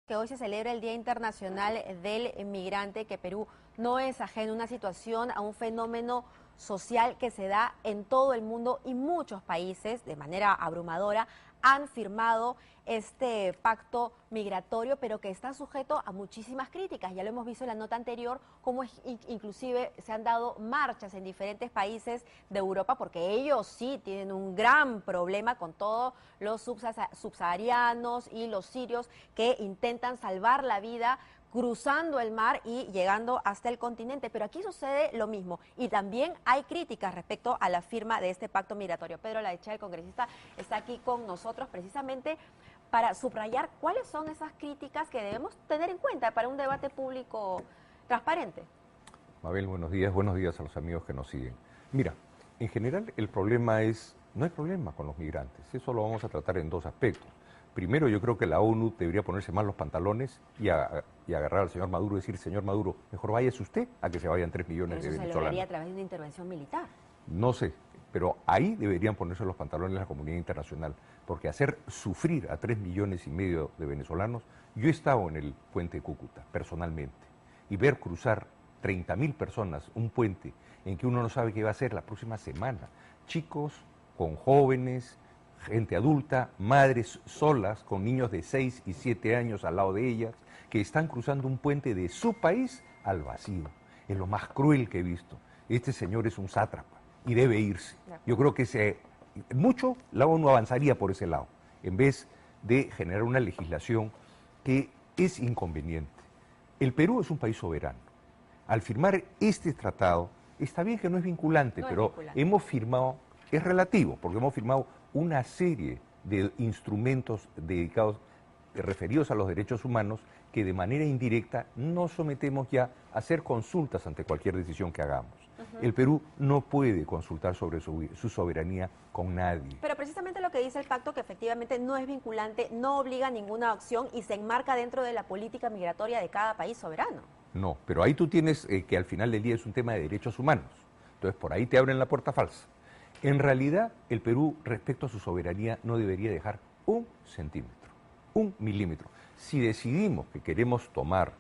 Que hoy se celebra el Día Internacional del Migrante, que Perú no es ajeno a una situación, a un fenómeno social que se da en todo el mundo y muchos países, de manera abrumadora, han firmado este pacto migratorio, pero que está sujeto a muchísimas críticas. Ya lo hemos visto en la nota anterior, cómo inclusive se han dado marchas en diferentes países de Europa, porque ellos sí tienen un gran problema con todos los subsaharianos y los sirios que intentan salvar la vida cruzando el mar y llegando hasta el continente. Pero aquí sucede lo mismo y también hay críticas respecto a la firma de este pacto migratorio. Pedro Ladechea, el congresista, está aquí con nosotros precisamente para subrayar cuáles son esas críticas que debemos tener en cuenta para un debate público transparente. Mabel, buenos días a los amigos que nos siguen. Mira, en general el problema no hay problema con los migrantes, eso lo vamos a tratar en dos aspectos. Primero, yo creo que la ONU debería ponerse más los pantalones y agarrar al señor Maduro y decir, señor Maduro, mejor váyase usted a que se vayan 3 millones de venezolanos. Eso se lograría a través de una intervención militar. No sé, pero ahí deberían ponerse los pantalones la comunidad internacional, porque hacer sufrir a 3,5 millones de venezolanos, yo he estado en el puente de Cúcuta, personalmente, y ver cruzar 30.000 personas, un puente en que uno no sabe qué va a hacer la próxima semana, chicos con jóvenes, gente adulta, madres solas con niños de 6 y 7 años al lado de ellas, que están cruzando un puente de su país al vacío. Es lo más cruel que he visto. Este señor es un sátrapa y debe irse. Yo creo que mucho la ONU avanzaría por ese lado, en vez de generar una legislación que es inconveniente. El Perú es un país soberano. Al firmar este tratado, está bien que no es vinculante, pero hemos firmado, es relativo, porque hemos firmado una serie de instrumentos referidos a los derechos humanos que de manera indirecta nos sometemos ya a hacer consultas ante cualquier decisión que hagamos. El Perú no puede consultar sobre su soberanía con nadie. Pero precisamente lo que dice el pacto, que efectivamente no es vinculante, no obliga a ninguna acción y se enmarca dentro de la política migratoria de cada país soberano. No, pero ahí tú tienes que al final del día es un tema de derechos humanos. Entonces por ahí te abren la puerta falsa. En realidad, el Perú, respecto a su soberanía, no debería dejar 1 centímetro, 1 milímetro. Si decidimos que queremos tomar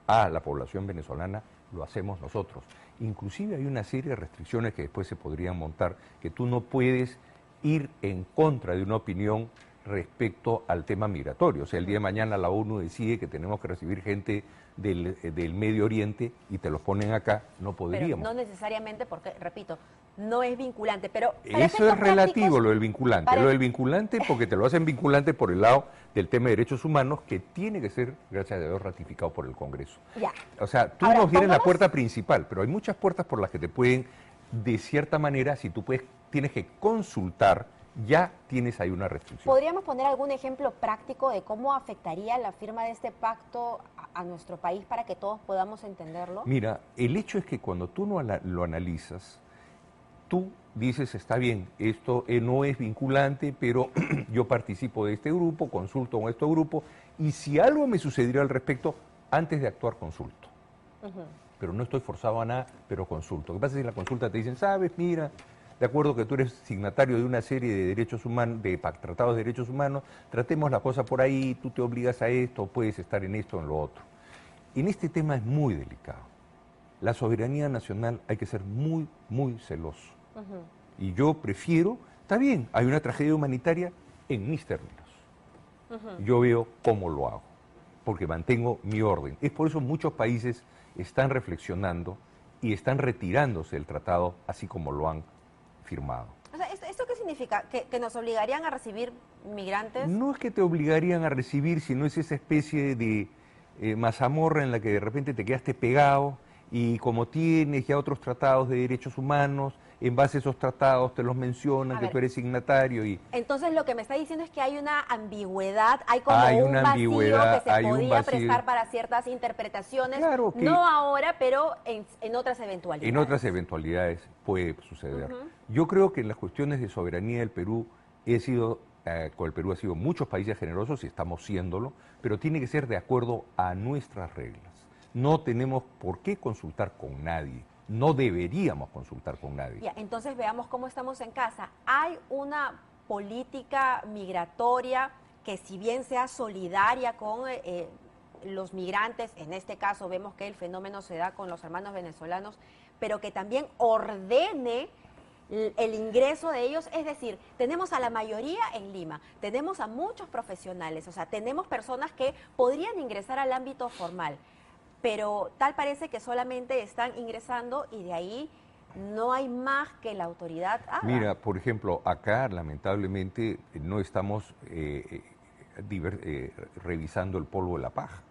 a la población venezolana, lo hacemos nosotros. Inclusive hay una serie de restricciones que después se podrían montar, que tú no puedes ir en contra de una opinión respecto al tema migratorio. O sea, el día de mañana la ONU decide que tenemos que recibir gente del Medio Oriente y te los ponen acá, no podríamos. Pero no necesariamente porque, repito, no es vinculante, pero... Eso es relativo, lo del vinculante. Lo del vinculante porque te lo hacen vinculante por el lado del tema de derechos humanos, que tiene que ser, gracias a Dios, ratificado por el Congreso. Ya. O sea, tú nos tienes la puerta principal, pero hay muchas puertas por las que te pueden, de cierta manera, si tú tienes que consultar, ya tienes ahí una restricción. ¿Podríamos poner algún ejemplo práctico de cómo afectaría la firma de este pacto a nuestro país para que todos podamos entenderlo? Mira, el hecho es que cuando tú lo analizas, tú dices, está bien, esto no es vinculante, pero yo participo de este grupo, consulto con este grupo, y si algo me sucediera al respecto, antes de actuar consulto. Pero no estoy forzado a nada, pero consulto. Lo que pasa es que en la consulta te dicen, sabes, mira, de acuerdo que tú eres signatario de una serie de derechos humanos, de tratados de derechos humanos, tratemos la cosa por ahí, tú te obligas a esto, puedes estar en esto o en lo otro. En este tema es muy delicado. La soberanía nacional hay que ser muy, muy celoso. Y yo prefiero, está bien, hay una tragedia humanitaria en mis términos. Yo veo cómo lo hago, porque mantengo mi orden. Es por eso muchos países están reflexionando y están retirándose del tratado así como lo han firmado. O sea, ¿esto qué significa? ¿Que nos obligarían a recibir migrantes? No es que te obligarían a recibir, sino es esa especie de mazamorra en la que de repente te quedaste pegado y como tienes ya otros tratados de derechos humanos, en base a esos tratados te los mencionan, que tú eres signatario y... Entonces lo que me está diciendo es que hay una ambigüedad, hay como un vacío que se podría prestar para ciertas interpretaciones, claro que no ahora, pero en otras eventualidades. En otras eventualidades puede suceder. Yo creo que en las cuestiones de soberanía del Perú con el Perú ha sido muchos países generosos y estamos siéndolo, pero tiene que ser de acuerdo a nuestras reglas. No tenemos por qué consultar con nadie. No deberíamos consultar con nadie. Ya, entonces veamos cómo estamos en casa. Hay una política migratoria que, si bien sea solidaria con los migrantes, en este caso vemos que el fenómeno se da con los hermanos venezolanos, pero que también ordene el ingreso de ellos, es decir, tenemos a la mayoría en Lima, tenemos a muchos profesionales, o sea, tenemos personas que podrían ingresar al ámbito formal, pero tal parece que solamente están ingresando y de ahí no hay más que la autoridad haga. Mira, por ejemplo, acá lamentablemente no estamos revisando el polvo de la paja.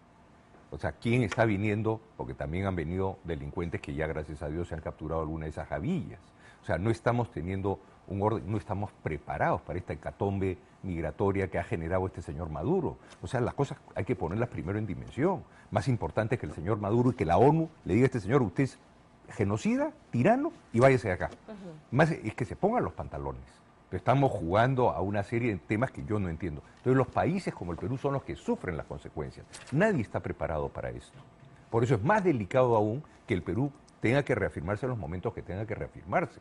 O sea, ¿quién está viniendo? Porque también han venido delincuentes que ya, gracias a Dios, se han capturado alguna de esas gavillas. O sea, no estamos teniendo un orden, no estamos preparados para esta hecatombe migratoria que ha generado este señor Maduro. O sea, las cosas hay que ponerlas primero en dimensión. Más importante que el señor Maduro y que la ONU le diga a este señor, usted es genocida, tirano, y váyase de acá. Más es que se pongan los pantalones. Pero estamos jugando a una serie de temas que yo no entiendo. Entonces los países como el Perú son los que sufren las consecuencias. Nadie está preparado para esto. Por eso es más delicado aún que el Perú tenga que reafirmarse en los momentos que tenga que reafirmarse.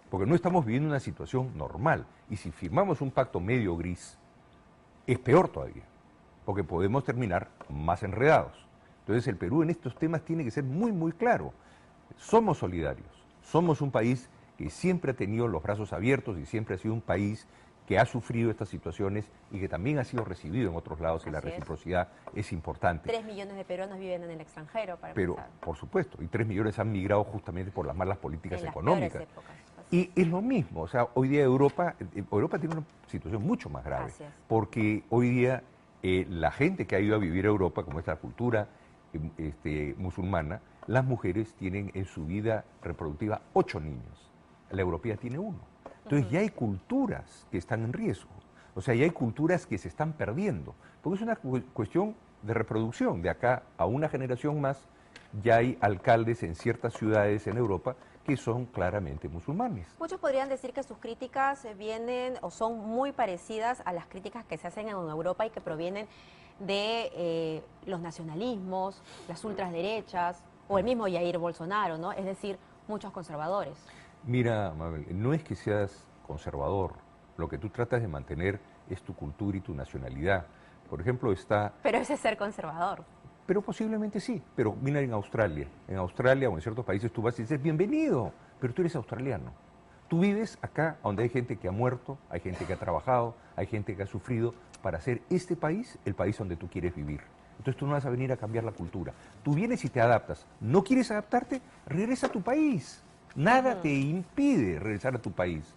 Porque no estamos viviendo una situación normal. Y si firmamos un pacto medio gris, es peor todavía. Porque podemos terminar más enredados. Entonces el Perú en estos temas tiene que ser muy, muy claro. Somos solidarios. Somos un país que siempre ha tenido los brazos abiertos y siempre ha sido un país que ha sufrido estas situaciones y que también ha sido recibido en otros lados y la reciprocidad es importante. 3 millones de peruanos viven en el extranjero, para Pero, empezar. por supuesto, y 3 millones han migrado justamente por las malas políticas En las económicas. peores épocas. Y es lo mismo, o sea, hoy día Europa tiene una situación mucho más grave, Así es. porque hoy día la gente que ha ido a vivir a Europa, como esta cultura musulmana, las mujeres tienen en su vida reproductiva 8 niños, la europea tiene 1. Entonces ya hay culturas que están en riesgo, o sea, ya hay culturas que se están perdiendo, porque es una cuestión de reproducción. De acá a una generación más ya hay alcaldes en ciertas ciudades en Europa que son claramente musulmanes. Muchos podrían decir que sus críticas vienen o son muy parecidas a las críticas que se hacen en Europa y que provienen de los nacionalismos, las ultraderechas o el mismo Jair Bolsonaro, ¿no? Es decir, muchos conservadores. Mira, Mabel, no es que seas conservador, lo que tú tratas de mantener es tu cultura y tu nacionalidad. Por ejemplo, Pero ese es ser conservador. Pero posiblemente sí, pero mira en Australia o en ciertos países tú vas y dices, bienvenido, pero tú eres australiano. Tú vives acá donde hay gente que ha muerto, hay gente que ha trabajado, hay gente que ha sufrido para hacer este país el país donde tú quieres vivir. Entonces tú no vas a venir a cambiar la cultura. Tú vienes y te adaptas. ¿No quieres adaptarte? Regresa a tu país. Nada te impide regresar a tu país.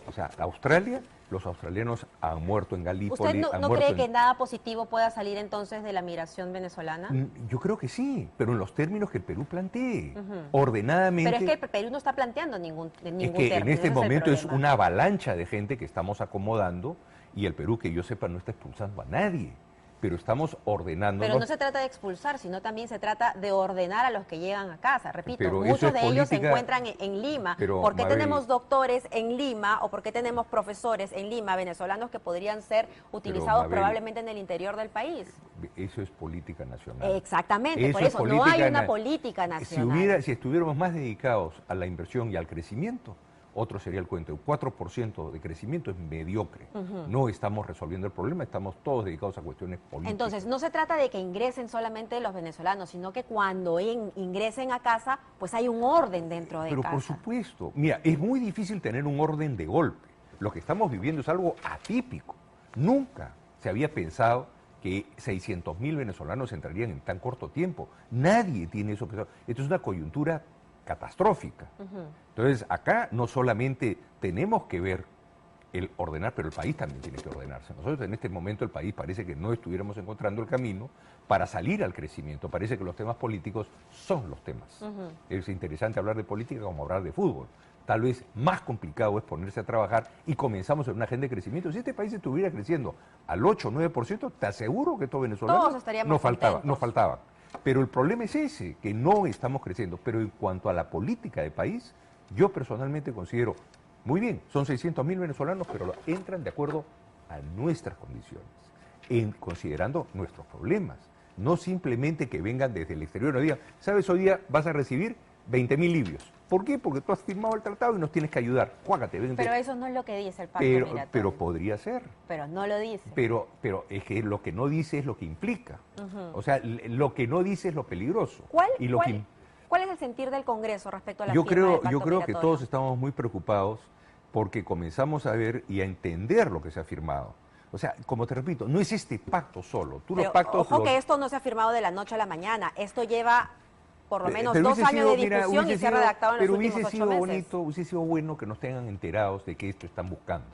O sea, Australia, los australianos han muerto en Galípoli. ¿Usted no cree que nada positivo pueda salir entonces de la migración venezolana? Yo creo que sí, pero en los términos que el Perú plantee, ordenadamente. Pero es que el Perú no está planteando ningún Es que término, en este ese momento el es problema. una avalancha de gente que estamos acomodando y el Perú, que yo sepa, no está expulsando a nadie, pero estamos ordenando. Pero no se trata de expulsar, sino también se trata de ordenar a los que llegan a casa. Repito, Pero eso muchos es de ellos se política. encuentran en Lima. Pero, ¿Por qué Mabel, tenemos doctores en Lima o por qué tenemos profesores en Lima venezolanos que podrían ser utilizados Mabel, probablemente en el interior del país? Eso es política nacional. Exactamente, por es eso no hay política una política nacional. Si estuviéramos más dedicados a la inversión y al crecimiento, otro sería el cuento. El 4% de crecimiento es mediocre. No estamos resolviendo el problema, estamos todos dedicados a cuestiones políticas. Entonces, no se trata de que ingresen solamente los venezolanos, sino que cuando ingresen a casa, pues hay un orden dentro de Pero casa. por supuesto, mira, es muy difícil tener un orden de golpe. Lo que estamos viviendo es algo atípico. Nunca se había pensado que 600.000 venezolanos entrarían en tan corto tiempo. Nadie tiene eso pensado. Esto es una coyuntura catastrófica. Entonces, acá no solamente tenemos que ver el ordenar, pero el país también tiene que ordenarse. Nosotros en este momento el país parece que no estuviéramos encontrando el camino para salir al crecimiento. Parece que los temas políticos son los temas. Es interesante hablar de política como hablar de fútbol. Tal vez más complicado es ponerse a trabajar y comenzamos en una agenda de crecimiento. Si este país estuviera creciendo al 8 o 9%, te aseguro que estos venezolanos Todos estaríamos no faltaban. contentos. Pero el problema es ese, que no estamos creciendo. Pero en cuanto a la política de país, yo personalmente considero, muy bien, son 600.000 venezolanos, pero entran de acuerdo a nuestras condiciones, considerando nuestros problemas. No simplemente que vengan desde el exterior y nos digan, ¿sabes? Hoy día vas a recibir 20.000 libios. ¿Por qué? Porque tú has firmado el tratado y nos tienes que ayudar. Juágate, vente. Pero eso no es lo que dice el pacto migratorio. Pero podría ser. Pero no lo dice. Pero es que lo que no dice es lo que implica. O sea, lo que no dice es lo peligroso. ¿Cuál Y es el sentir del Congreso respecto a la yo firma del pacto creo que migratorio? todos estamos muy preocupados porque comenzamos a ver y a entender lo que se ha firmado. O sea, como te repito, no es este pacto solo. Pero, ojo que esto no se ha firmado de la noche a la mañana. Esto lleva por lo menos 2 años de discusión y se ha redactado en los últimos 8 meses. Hubiese sido bueno que nos tengan enterados de que esto están buscando.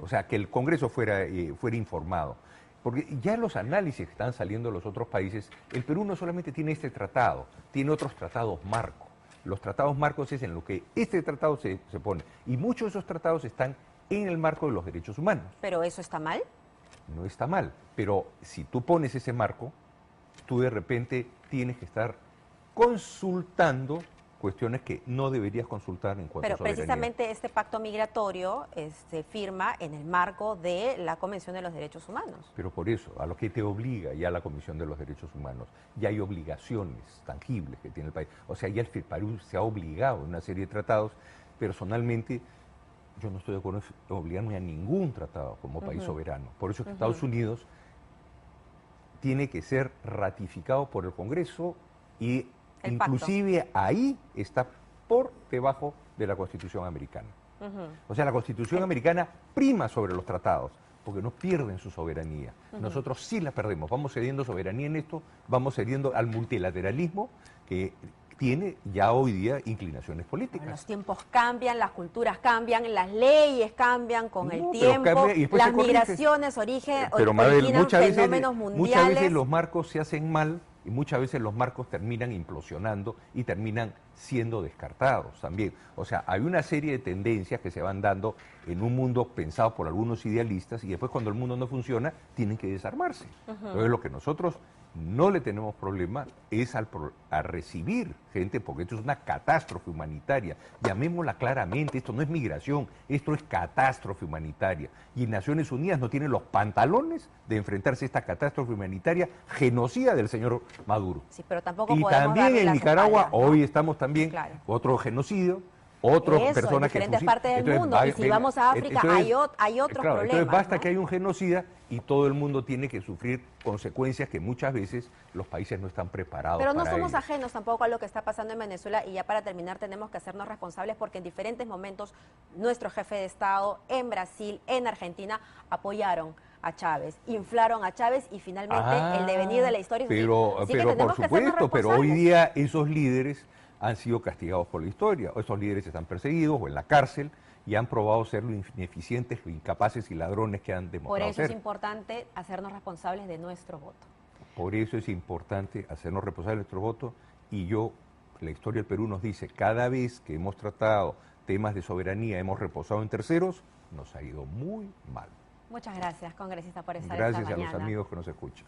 O sea, que el Congreso fuera informado. Porque ya los análisis que están saliendo de los otros países, el Perú no solamente tiene este tratado, tiene otros tratados marcos. Los tratados marcos es en lo que este tratado se pone. Y muchos de esos tratados están en el marco de los derechos humanos. ¿Pero eso está mal? No está mal, pero si tú pones ese marco, tú de repente tienes que estar consultando cuestiones que no deberías consultar en cuanto a Pero soberanía. precisamente este pacto migratorio se firma en el marco de la Convención de los Derechos Humanos. Pero por eso, a lo que te obliga ya la Comisión de los Derechos Humanos, ya hay obligaciones tangibles que tiene el país. O sea, ya el Perú se ha obligado en una serie de tratados. Personalmente, yo no estoy de acuerdo en obligarme a ningún tratado como país soberano. Por eso es que Estados Unidos tiene que ser ratificado por el Congreso y El inclusive ahí está por debajo de la Constitución americana. O sea, la Constitución americana prima sobre los tratados, porque no pierden su soberanía. Nosotros sí la perdemos, vamos cediendo soberanía en esto, vamos cediendo al multilateralismo que tiene ya hoy día inclinaciones políticas. Los tiempos cambian, las culturas cambian, las leyes cambian con el pero tiempo, las se migraciones originan muchas fenómenos mundiales. Muchas veces los marcos se hacen mal y muchas veces los marcos terminan implosionando y terminan siendo descartados también. O sea, hay una serie de tendencias que se van dando en un mundo pensado por algunos idealistas y después cuando el mundo no funciona tienen que desarmarse. Entonces lo que nosotros no le tenemos problema es a recibir gente, porque esto es una catástrofe humanitaria. Llamémosla claramente, esto no es migración, esto es catástrofe humanitaria. Y Naciones Unidas no tiene los pantalones de enfrentarse a esta catástrofe humanitaria genocida del señor Maduro. Sí, pero tampoco y podemos también darle en las Nicaragua, espaldas, ¿no? hoy estamos también, otro genocidio. Otras personas en diferentes partes del mundo. Y si vamos a África, hay otros problemas. Entonces basta, ¿no? que haya un genocida y todo el mundo tiene que sufrir consecuencias que muchas veces los países no están preparados para Pero no somos ello. ajenos tampoco a lo que está pasando en Venezuela y ya para terminar tenemos que hacernos responsables porque en diferentes momentos nuestro jefe de Estado en Brasil, en Argentina, apoyaron a Chávez, inflaron a Chávez y finalmente el devenir de la historia. Pero por supuesto, pero hoy día esos líderes han sido castigados por la historia, o esos líderes están perseguidos o en la cárcel y han probado ser lo ineficientes, lo incapaces y ladrones que han demostrado ser. Por eso ser. es importante hacernos responsables de nuestro voto. Por eso es importante hacernos responsables de nuestro voto y la historia del Perú nos dice, cada vez que hemos tratado temas de soberanía, hemos reposado en terceros, nos ha ido muy mal. Muchas gracias, congresista, por estar esta mañana. Gracias a los amigos que nos escuchan.